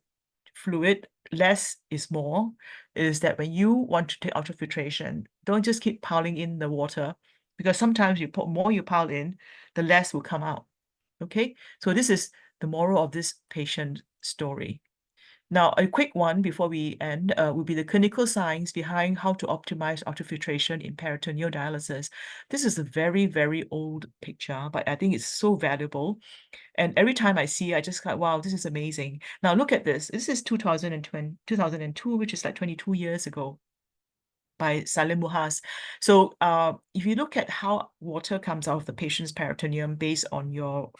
fluid, less is more, is that when you want to take ultrafiltration, don't just keep piling in the water, because sometimes you put more you pile in, the less will come out. Okay, so this is the moral of this patient story. Now, a quick one before we end will be the clinical science behind how to optimize ultrafiltration in peritoneal dialysis. This is a very, very old picture, but I think it's so valuable. And every time I see, I just like, wow, this is amazing. Now look at this. This is 2002, which is like 22 years ago, by Salim Muhas. So if you look at how water comes out of the patient's peritoneum based on your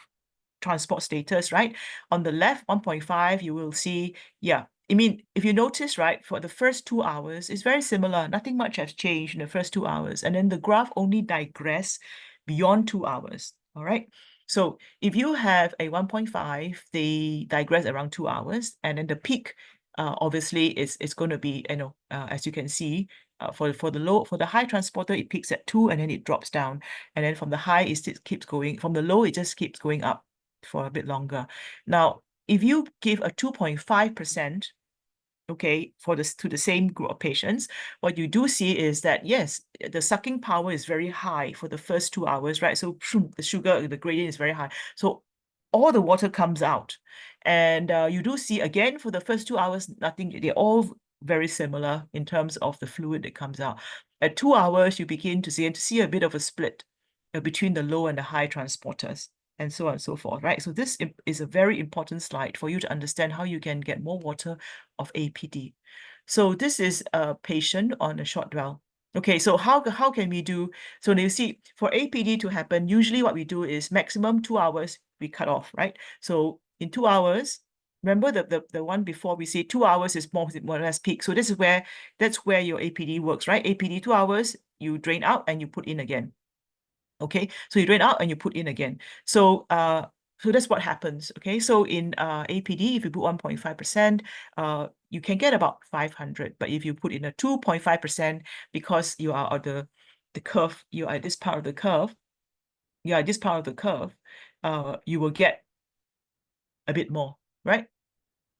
transport status, right? On the left, 1.5, you will see, yeah, I mean, if you notice, right, for the first 2 hours, it's very similar. Nothing much has changed in the first 2 hours. And then the graph only digress beyond 2 hours, all right? So if you have a 1.5, they digress around 2 hours. And then the peak, obviously, is going to be, as you can see, for the high transporter, it peaks at 2 and then it drops down. And then from the high, it keeps going. From the low, it just keeps going up for a bit longer. Now, if you give a 2.5%, okay, to the same group of patients, what you do see is that, yes, the sucking power is very high for the first 2 hours, right? So the sugar, the gradient is very high. So all the water comes out. And you do see, again, for the first 2 hours, nothing, they're all very similar in terms of the fluid that comes out. At 2 hours, you begin to see a bit of a split between the low and the high transporters, and so on and so forth, right? So this is a very important slide for you to understand how you can get more water of APD. So this is a patient on a short dwell. Okay, so how can we do? So you see, for APD to happen, usually what we do is maximum 2 hours, we cut off, right? So in 2 hours, remember the one before, we see 2 hours is more or less peak. So that's where your APD works, right? APD 2 hours, you drain out and you put in again. Okay, so you drain out and you put in again. So that's what happens. Okay, so in APD, if you put 1.5%, you can get about 500. But if you put in a 2.5%, because you are on the curve, you are at this part of the curve, you will get a bit more, right?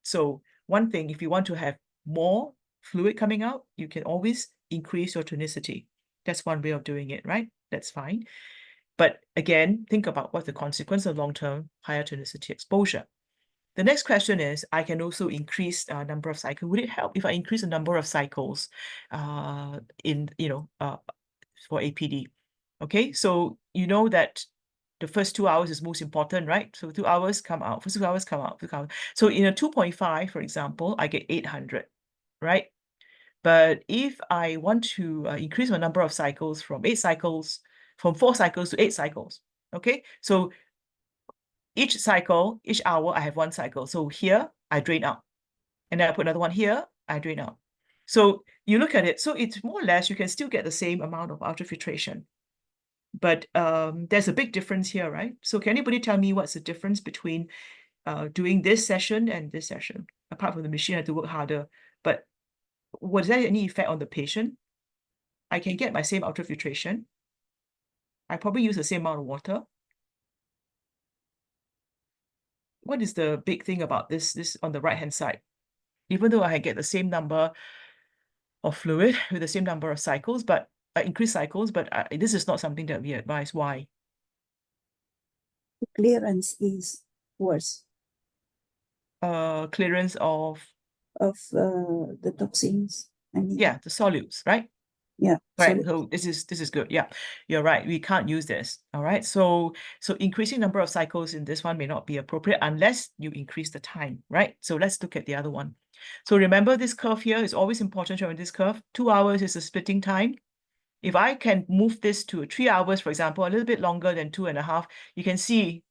So one thing, if you want to have more fluid coming out, you can always increase your tonicity. That's one way of doing it, right? That's fine. But again, think about what's the consequence of long-term higher tonicity exposure. The next question is, I can also increase number of cycles. Would it help if I increase the number of cycles for APD? Okay, so you know that the first 2 hours is most important, right? So 2 hours come out, first 2 hours come out. So in a 2.5, for example, I get 800, right? But if I want to increase my number of cycles from 4 cycles to 8 cycles, okay? So each hour, I have 1 cycle. So here, I drain out. And then I put another one here, I drain out. So you look at it, so it's more or less, you can still get the same amount of ultrafiltration. But there's a big difference here, right? So can anybody tell me what's the difference between doing this session and this session? Apart from the machine had to work harder, but was there any effect on the patient? I can get my same ultrafiltration. I probably use the same amount of water. What is the big thing about this on the right-hand side? Even though I get the same number of fluid with the same number of cycles, but increased cycles, but this is not something that we advise. Why? The clearance is worse. Clearance of the toxins. I mean, yeah, the solutes, right? Yeah. Right. So this is good. Yeah, you're right. We can't use this. All right. So increasing number of cycles in this one may not be appropriate unless you increase the time, right? So let's look at the other one. So remember this curve here is always important to this curve. 2 hours is the splitting time. If I can move this to 3 hours, for example, a little bit longer than 2.5, you can see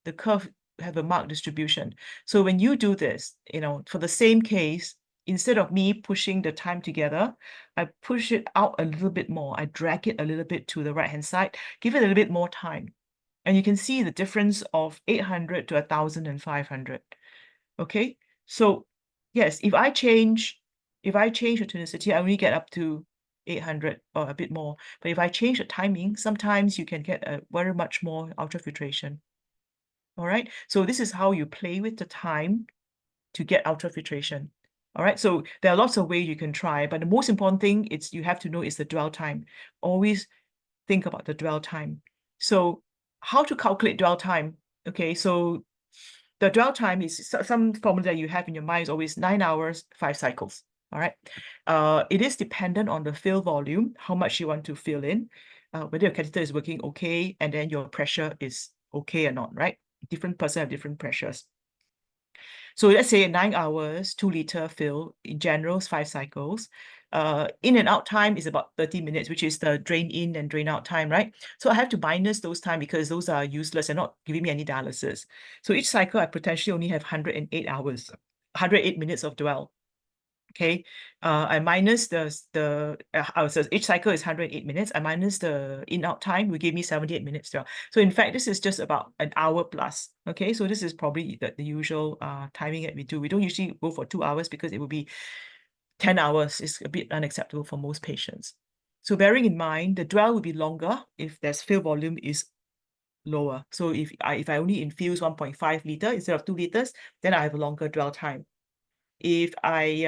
the curve have a marked distribution. So when you do this, for the same case, instead of me pushing the time together, I push it out a little bit more. I drag it a little bit to the right-hand side, give it a little bit more time. And you can see the difference of 800 to 1,500. Okay, so yes, if I change the tonicity, I only get up to 800 or a bit more. But if I change the timing, sometimes you can get a very much more ultrafiltration. All right, so this is how you play with the time to get ultrafiltration. All right, so there are lots of ways you can try, but the most important thing you have to know is the dwell time. Always think about the dwell time. So how to calculate dwell time? Okay, so the dwell time is some formula that you have in your mind is always 9 hours, 5 cycles. All right. It is dependent on the fill volume, how much you want to fill in, whether your catheter is working okay, and then your pressure is okay or not, right? Different person have different pressures. So let's say 9 hours, 2 liter fill, in general, 5 cycles. In and out time is about 30 minutes, which is the drain in and drain out time, right? So I have to minus those time because those are useless and not giving me any dialysis. So each cycle, I potentially only have 108 hours, 108 minutes of dwell. Okay, I minus so each cycle is 108 minutes. I minus the in-out time, will give me 78 minutes dwell. So in fact, this is just about an hour plus. Okay, so this is probably the usual timing that we do. We don't usually go for 2 hours because it will be 10 hours is a bit unacceptable for most patients. So bearing in mind, the dwell will be longer if there's fill volume is lower. So if I only infuse 1.5 liter instead of 2 liters, then I have a longer dwell time. If I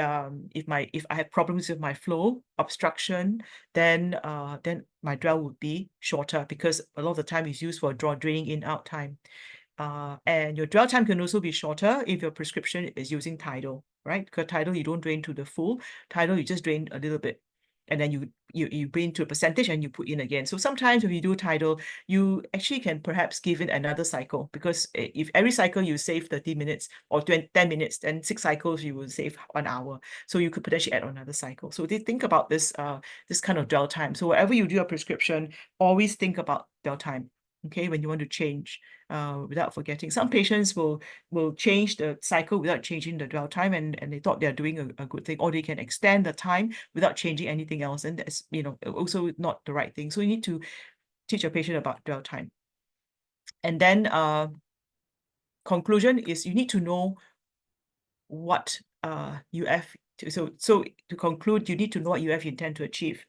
have problems with my flow obstruction, then my dwell would be shorter because a lot of the time is used for draining in out time. And your dwell time can also be shorter if your prescription is using tidal, right? Because tidal you don't drain to the full. Tidal you just drain a little bit, and then you drain to a percentage and you put in again. So sometimes if you do tidal, you actually can perhaps give it another cycle, because if every cycle you save 30 minutes or 10 minutes, then 6 cycles you will save 1 hour. So you could potentially add another cycle. So they think about this this kind of dwell time. So wherever you do a prescription, always think about dwell time. Okay, when you want to change, without forgetting. Some patients will change the cycle without changing the dwell time, and they thought they're doing a good thing, or they can extend the time without changing anything else, and that's also not the right thing. So you need to teach a patient about dwell time. And then conclusion is you need to know what UF. So to conclude, you need to know what UF you intend to achieve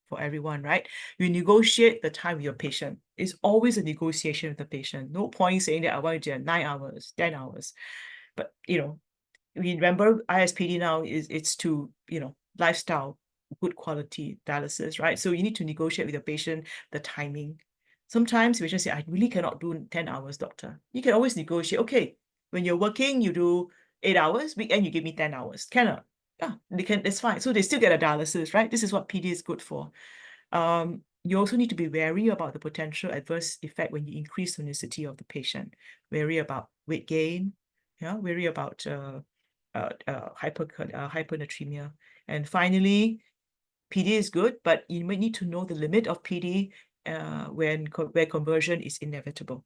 for everyone, right? You negotiate the time with your patient. It's always a negotiation with the patient. No point saying that I want to do 9 hours, 10 hours. But, we remember ISPD now it's to, lifestyle, good quality dialysis, right? So you need to negotiate with the patient the timing. Sometimes patients say, I really cannot do 10 hours, doctor. You can always negotiate. Okay, when you're working, you do 8 hours, weekend you give me 10 hours. Cannot. Yeah, they can, that's fine. So they still get a dialysis, right? This is what PD is good for. You also need to be wary about the potential adverse effect when you increase tonicity of the patient. Wary about weight gain, wary about hypernatremia. And finally, PD is good, but you might need to know the limit of PD where conversion is inevitable.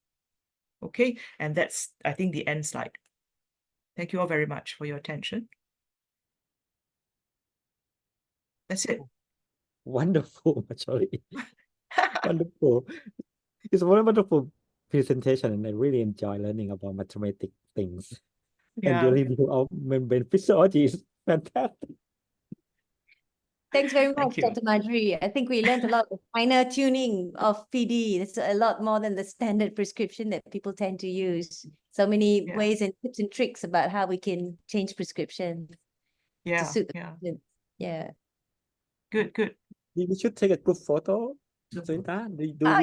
Okay, and that's, I think, the end slide. Thank you all very much for your attention. That's it. Wonderful, actually. Wonderful. It's a very wonderful presentation, and I really enjoy learning about mathematics things. And your review of membrane physiology is fantastic. Thanks very Thank much, you. Dr. Marjorie. I think we learned a lot of finer tuning of PD. It's a lot more than the standard prescription that people tend to use. So many ways and tips and tricks about how we can change prescriptions to suit the patient. Yeah. Good. We should take a good photo. Sunita,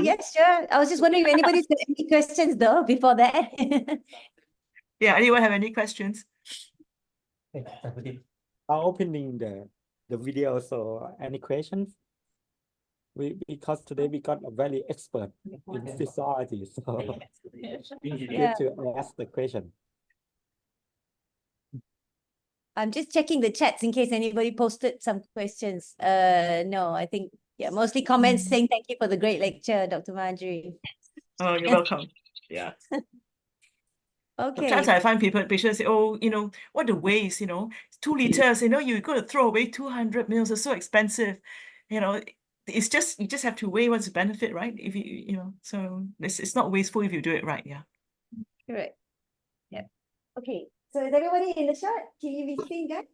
yes, sure. I was just wondering if anybody's got any questions though before that. Yeah, anyone have any questions? Opening the video, so any questions? because today we got a very expert in physiology, so we Yeah. need to ask the question. I'm just checking the chats in case anybody posted some questions. No, I think, yeah, mostly comments saying thank you for the great lecture, Dr. Marjorie. Oh, you're welcome. Yeah. Okay. Sometimes I find patients say, oh, what the waste, 2 liters, you got to throw away 200 mils, it's so expensive. It's just, you just have to weigh what's the benefit, right? If so it's not wasteful if you do it right. Yeah. Correct. Yeah. Okay. So is everybody in the shot? Can you be seen, guys?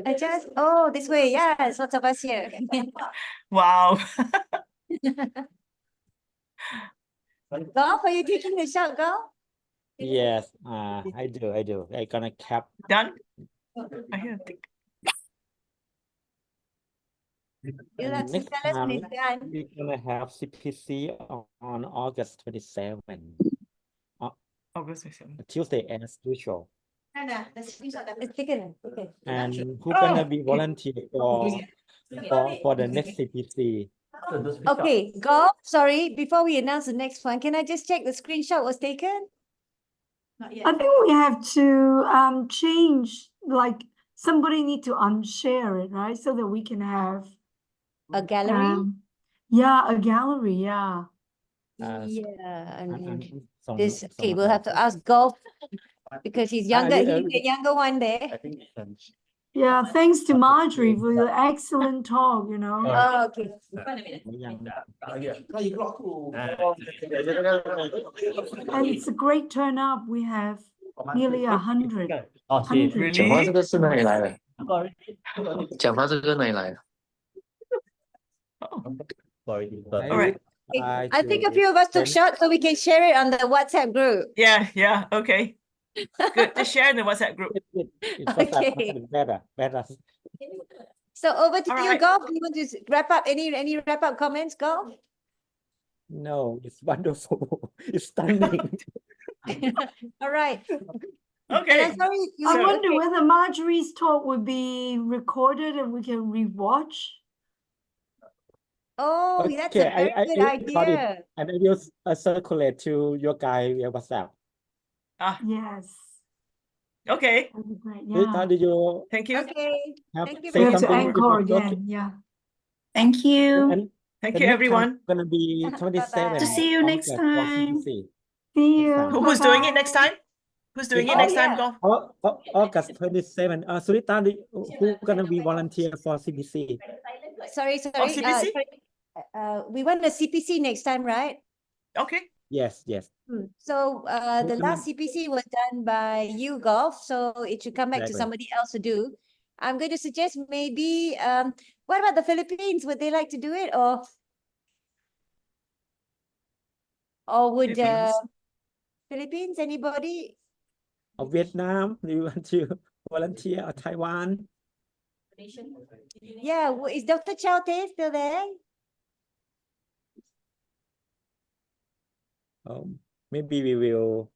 Adjust. Oh, this way. Yes, lots of us here. Wow. Golf, are you taking the shot, Golf? Yes, I do. I gonna cap. Done? I hear a tick. You'll have to Next tell us when time it's done. we're gonna have CPC on August 27, August 27. Tuesday as usual. It's taken. Okay. And who gonna be volunteer for the next CPC? Okay, Golf, sorry, before we announce the next one, can I just check the screenshot was taken? I think we have to change, like somebody need to unshare it, right? So that we can have A gallery? yeah, a gallery, yeah. Yeah, and Some- this, some okay, of we'll us. have to ask Golf because he's younger, he's the younger one there. I think you can. Yeah, thanks to Marjorie for your excellent talk, Oh, okay. And it's a great turnout. We have nearly 100. Oh, see, 100. 讲话这个是哪里来的？讲话这个哪里来的？ sorry. All right. I think a few of us took shots so we can share it on the WhatsApp group. Yeah, okay. Good. Just share in the WhatsApp group. Okay. Better. So over to All you, right. Golf. You want to wrap up any wrap up comments, Golf? No, it's wonderful. It's stunning. All right. Okay. And I'm sorry, I wonder whether Marjorie's talk would be recorded and we can rewatch. Oh, that's a very good idea. And I will circulate to your guy via WhatsApp. Yes. Okay. That'd be great. How Yeah. did you Thank you. Okay. have Thank you say We very have to something encore with your again. Yeah. Thank you. And Thank the you, next time everyone. gonna be 27. To see you next August for time. CPC. See you. Next time. Who's doing it next time? Who's doing it Oh, next time, yeah. Golf? August 27. Surita, who gonna be volunteer for CPC? Sorry. CPC? We want a CPC next time, right? Okay. Yes. So the Who's last CPC was done by you, Golf, so it should come back to Exactly. somebody else to do. I'm going to suggest maybe what about the Philippines? Would they like to do it, or would Philippines, anybody? Or Vietnam, do you want to volunteer, or Taiwan? Yeah, is Dr. Chow Tay still there? Maybe we will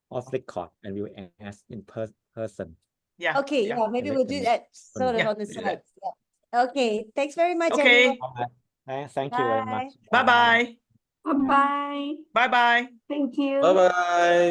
off record and we will ask in person. Yeah. Okay, yeah, maybe we'll do that sort of Yeah, on the we'll do side. Yeah. Okay, thanks very much, Okay. everyone. Thank you very much. Bye-bye. Bye-bye. Bye-bye. Thank you. Bye bye.